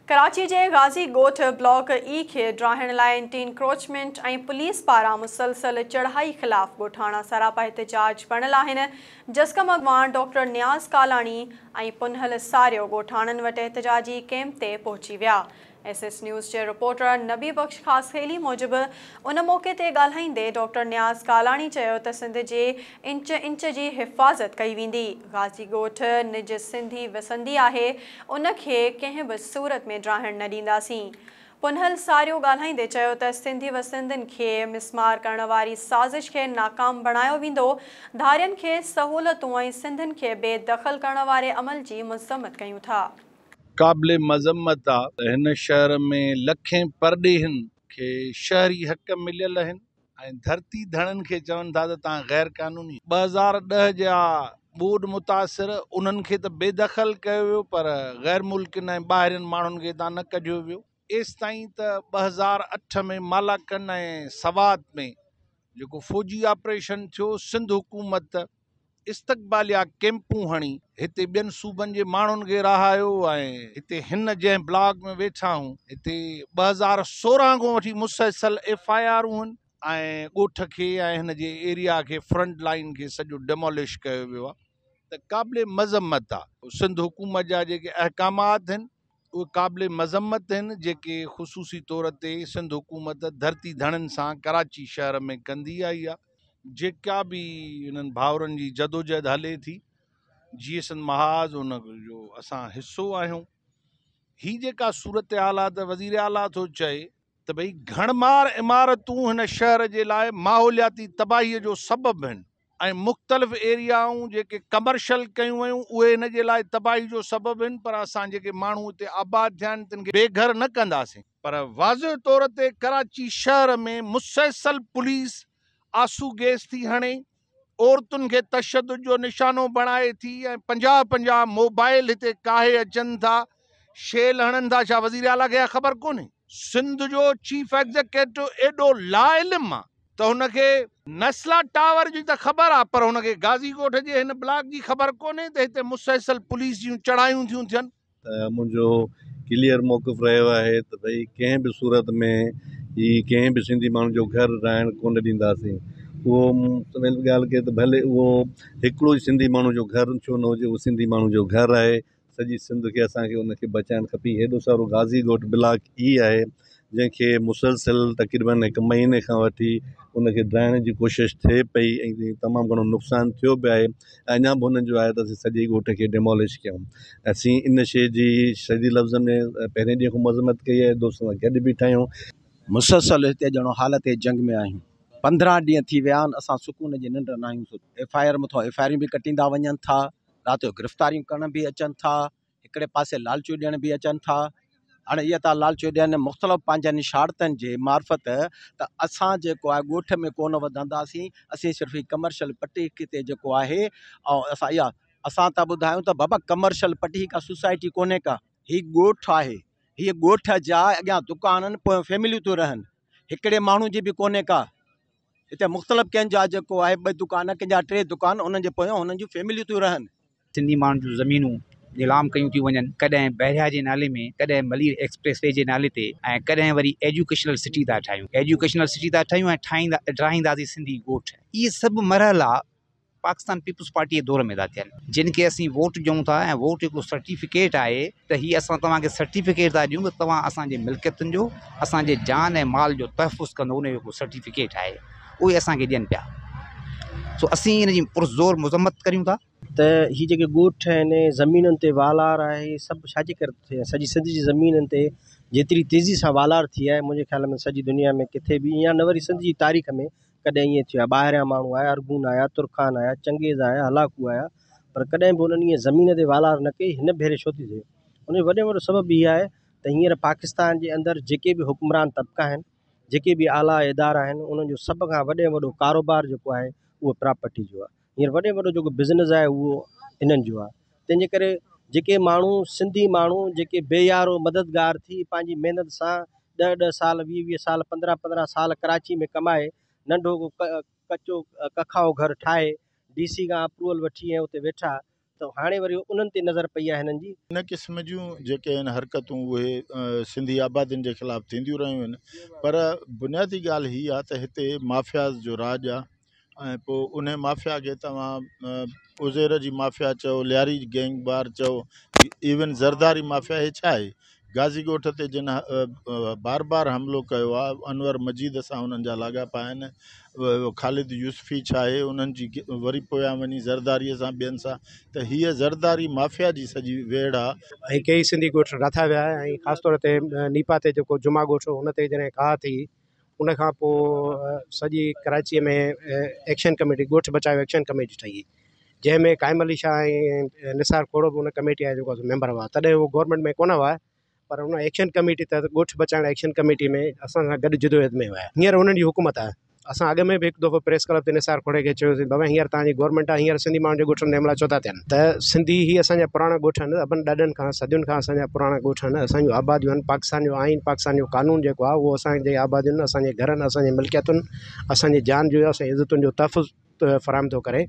कराची के गाज़ी ॻोठ ब्लॉक ई के ड्राहण लाइ एंटी इंक्रोचमेंट ऐं पुलिस पारां मुसलसल चढ़ाई ख़िलाफ़ ॻोठाणा सरापा एहतजाज पड़ियल आहिनि। जस्कम अॻवान डॉक्टर नियाज़ कालाणी ऐं पुनहल सारियो ॻोठाणनि वटि एहतजाजी कैंप ते पहुची विया। SS न्यूज़ के रिपोर्टर नबी बख्श खासखेली मूजिब उन मौके ते ॻाल्हाईंदे डॉक्टर नियाज़ कालाणी चयो त सिंध जे इंच इंच जी हिफ़ाज़त कई वेंदी। गाज़ी ॻोठ निज सिंधी वसंदी आहे, उनखे कंहिं बि सूरत में ड्राहण न ॾींदासीं। पुनहल सारियो ॻाल्हाईंदे चयो त सिंधी वसंदनि खे मिसमार करण वारी साज़िश खे नाकाम बणायो वेंदो। धारियनि खे सहूलतूं ऐं सिंधियुनि खे बेदख़ल करण वारे अमल जी मज़म्मत कयूं था। क़ाबिले मज़म्मत आहे हिन शहर में लखें परॾेहिनि खे शहरी हक़ मिलियल आहिनि ऐं धरती धड़नि खे चवनि था त तव्हां गैर कानूनी 2010 जा ॿोॾ मुतासिर उन्हनि खे त बेदख़ल कयो वियो, पर गैर मुल्किन ऐं ॿाहिरिनि माण्हुनि खे हितां न कढियो वियो। एसि ताईं त 2008 में मालाकन ऐं सवात में जेको फौजी ऑपरेशन थियो, सिंध हुकूमत इस्तक़बालिया कैंपूं हणी हिते ॿियनि सूबनि जे माण्हुनि खे रहायो ऐं हिते हिन जंहिं ब्लॉक में वेठा आहियूं हिते 2016 खां वठी मुसलसल FIR आहिनि ऐं ॻोठ खे ऐं हिन जे एरिया खे फ्रंट लाइन खे सॼो डिमोलिश कयो वियो आहे। त क़ाबिले मज़म्मत आहे सिंध हुकूमत जा जेके अहकामात आहिनि उहे क़ाबिले मज़म्मत आहिनि, जेके ख़ुसूसी तौर ते सिंध हुकूमत धरती धड़नि सां कराची शहर में कंदी आई आहे। जेका बि इन्हनि भाउरनि जी जदोजहद हले थी, GSN महाज उन जो असां हिस्सो आहियूं। ही जेका सूरत हाल आहे त वज़ीर आला थो चए त भई घणमार इमारतूं हिन शहर जे लाइ माहौलियाती तबाहीअ जो सबबु आहिनि ऐं मुख़्तलिफ़ एरियाऊं जेके कमर्शियल कयूं वयूं उहे हिन जे लाइ तबाही जो सबबु आहिनि, पर असां जेके माण्हू हिते आबाद थिया आहिनि तिन खे बेघर न कंदासीं। पर वाज़िह तौर ते कराची शहर में मुसलसल पुलिस आंसू गैस थी हणे, औरतुनि खे तशद्दुद जो निशानो बणाए थी ऐं 50-50 मोबाइल हिते काहे अचनि था, शेल हणनि था। छा वज़ीर आला खे ख़बर कोन्हे? सिंध जो चीफ एग्जीक्यूटिव एॾो लाइल्म आहे त हुनखे नस्ला टावर जी त ख़बर आहे, पर हुनखे गाज़ी ॻोठ जे हिन ब्लॉक जी ख़बर कोन्हे त हिते मुसलसल पुलिस जूं चढ़ायूं थियूं थियनि। मुंहिंजो क्लियर मौक़िफ़ रहियो आहे त भई कंहिं बि सूरत में ही कंहिं बि सिंधी माण्हू जो घर रहण कोन ॾींदासीं। उहो ॻाल्हि के त भले उहो हिकिड़ो ई सिंधी माण्हू जो घर छो न हुजे, उहो सिंधी माण्हू जो घर आहे। सॼी सिंध खे असांखे उनखे बचाइणु खपे। हेॾो सारो गाज़ी ॻोठ ब्लॉक ई आहे जंहिंखे मुसलसल तक़रीबन 1 महीने खां वठी उनखे ड्राइण जी कोशिशि थिए पई ऐं तमामु घणो नुक़सानु थियो बि आहे। अञा बि हुननि जो आहे त असीं सॼे ॻोठ खे डिमोलिश कयूं। असीं इन शइ जी शदीद लफ़्ज़नि में पहिरें ॾींहं खां मज़म्मत कई आहे, दोस्तनि सां गॾु बीठा आहियूं। मुसलसल हिते ॼणो हालत जंग में आहियूं। 15 ॾींहं थी विया आहिनि, असां सुकून जी निंड न आहियूं। FIR मथां FIR बि कटींदा वञनि था, राति जो गिरफ़्तारियूं करण बि अचनि था, हिकिड़े पासे लालचू ॾियण बि अचनि था। हाणे इहा था लालचू ॾियनि मुख़्तलिफ़ पंहिंजनि इशारतनि जे मार्फत त असां जेको आहे ॻोठ में कोन वधंदासीं, असीं सिर्फ़ु ही कमर्शियल पट्टी ते जेको आहे ऐं असां था ॿुधायूं त बाबा कमर्शियल पट्टी का सोसाइटी कोन्हे का, ही ॻोठ आहे। हीअ ॻोठ जा अॻियां दुकाननि पोइ फैमिलियूं थियूं रहनि, हिकिड़े माण्हू जी बि कोन्हे का। हिते मुख़्तलिफ़ कंहिंजा जेको आहे 2 दुकान, कंहिंजा 3 दुकान, उन्हनि जे पोयां हुननि जूं फैमिलियूं थियूं रहनि। सिंधी माण्हुनि जूं ज़मीनूं नीलाम कयूं थियूं वञनि, कॾहिं बहरिया जे नाले में, कॾहिं मलीर एक्सप्रेस वे जे नाले ते, ऐं कॾहिं वरी एजुकेशनल सिटी था ठाहियूं। एजुकेशनल सिटी था ठाहियूं ऐं ठाहींदासीं सिंधी ॻोठ। इहे सभु मरहला पाकिस्तान पीपुल्स पार्टी जे दौर में था थियनि, जिन खे असीं वोट ॾियूं था ऐं वोट हिकिड़ो सर्टिफिकेट आहे त हीअ असां तव्हांखे सर्टिफिकेट था ॾियूं त तव्हां असांजे मिल्कियतुनि जो, असांजे जान ऐं माल जो तहफ़ुज़ कंदो, उन जो हिकिड़ो सर्टिफिकेट आहे, उहे असांखे ॾियनि पिया। सो असीं इन जी पुरज़ोर मज़म्मत करियूं था त ही जेके ॻोठ आहिनि, ज़मीननि ते वालार आहे, सभु छाजे करे थिए? सॼी सिंध जी ज़मीननि ते जेतिरी तेज़ी सां वालार थी आहे, मुंहिंजे ख़्याल में सॼी दुनिया में किथे बि या न वरी सिंध जी तारीख़ में कॾहिं ईअं थियो आहे। ॿाहिरियां माण्हू आया, अरगून आया, तुर्खान आया, चंगेज़ आया, हलाकू आया, पर कॾहिं बि उन्हनि ईअं ज़मीन ते वालार न कई। हिन भेरे छो थी थिए? उनजो वॾे में वॾो सबबु इहा आहे त हींअर पाकिस्तान जे अंदरि जेके बि हुक्मरान तबिका आहिनि, जेके बि आला इदारा आहिनि, उन्हनि जो सभ खां वॾे में वॾो कारोबार जेको आहे उहो प्रॉपर्टी जो आहे। हींअर वॾे में वॾो जेको बिज़नेस आहे उहो इन्हनि जो आहे। तंहिंजे करे जेके माण्हू सिंधी माण्हू जेके बेयारो मददगार थी पंहिंजी महिनत सां 10-10 साल 20-20 साल 15-15 साल कराची में कमाए, नंढो कचो कखाओ घर ठाहे, DC खां अप्रूवल वठी ऐं उते वेठा, त हाणे वरी उन्हनि ते नज़र पई आहे हिननि जी। इन क़िस्म जूं जेके आहिनि हरकतूं उहे सिंधी आबादियुनि जे ख़िलाफ़ु थींदियूं रहियूं आहिनि, पर बुनियादी ॻाल्हि हीअ आहे त हिते माफ़ियाज़ जो राज आहे ऐं पोइ उन माफ़िया खे तव्हां उज़ेर जी माफ़िया चओ, लियारी गैंग वार चओ, इवन ज़रदारी माफ़िया, हे छा आहे? गाज़ी ॻोठ ते जिन बार बार हमिलो कयो आहे, अनवर मजीद सां हुननि जा लाॻापा आहिनि, ख़ालिद यूसुफ़ी छा आहे उन्हनि जी वरी पोयां वञी ज़रदारीअ सां ॿियनि सां, त हीअ ज़रदारी माफ़िया जी सॼी वेड़ आहे। ऐं कई सिंधी ॻोठ रथा विया ऐं ख़ासि तौर ते नीपा ते जेको जुमा ॻोठ हो हुन ते जॾहिं काह थी, उन खां पोइ सॼी कराचीअ में एक्शन कमेटी, ॻोठ बचाओ एक्शन कमेटी ठही, जंहिंमें क़ाइम अली शाह ऐं निसार खोड़ो बि उन कमेटी जा जेको मेंबर हुआ। तॾहिं उहो गवर्नमेंट में कोन हुआ, पर उन एक्शन कमेटी त ॻोठ बचाइण एक्शन कमेटी में असां सां गॾु जिदोजहद में हुआ। हींअर उन्हनि जी हुकूमत आहे। असां अॻ में बि हिकु दफ़ो प्रेस क्लब ते निसार खोड़े खे चयोसीं, बाबा हींअर तव्हांजी गवर्नमेंट आहे, हींअर सिंधी माण्हुनि जे ॻोठनि ते हमला छो था थियनि? त सिंधी ही असांजा पुराणा ॻोठ आहिनि, अॿनि ॾाॾनि खां सदियुनि खां असांजा पुराणा ॻोठ आहिनि, असांजूं आबादियूं आहिनि। पाकिस्तान जो आइन, पाकिस्तान जो कानून जेको आहे उहो असांजे आबादियुनि, असांजे घरनि, असांजे मिल्कियतुनि, असांजी जान जो, असांजी इज़तुनि जो तहफ़ुज़ फ़राहम थो करे,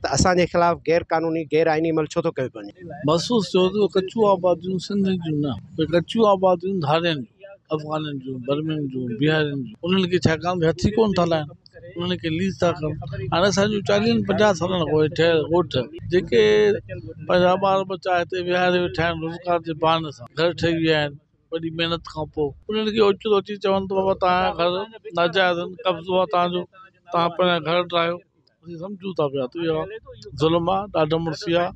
त असांजे ख़िलाफ़ु गैर क़ानूनी गैर आइनी अमल छो थो कयो वञे? महसूस थियो त कचूं आबादियूं सिंधियुनि जूं न, कचूं आबादियूं धारियुनि जूं, अफ़गाननि जूं, बर्मियुनि जूं, बिहारियुनि जूं, उन्हनि खे छाकाणि हथी कोन था लाहिनि, उन्हनि खे लीज था कनि। हाणे असांजूं 40-50 सालनि खां ठहियल ॻोठ जेके पंहिंजा ॿार बच्चा हिते विहारे वेठा आहिनि रोज़गार जे बहाने सां, घर ठही विया आहिनि वॾी महिनत खां पोइ, उन्हनि खे ओचितो अची चवनि त बाबा तव्हांजा घर नाजाइज़ आहिनि, कब्ज़ो आहे तव्हांजो, तव्हां पंहिंजा घर ठाहियो। असीं सम्झूं था पिया त इहो ज़ुल्म आहे, ॾाढो मुड़सी आहे।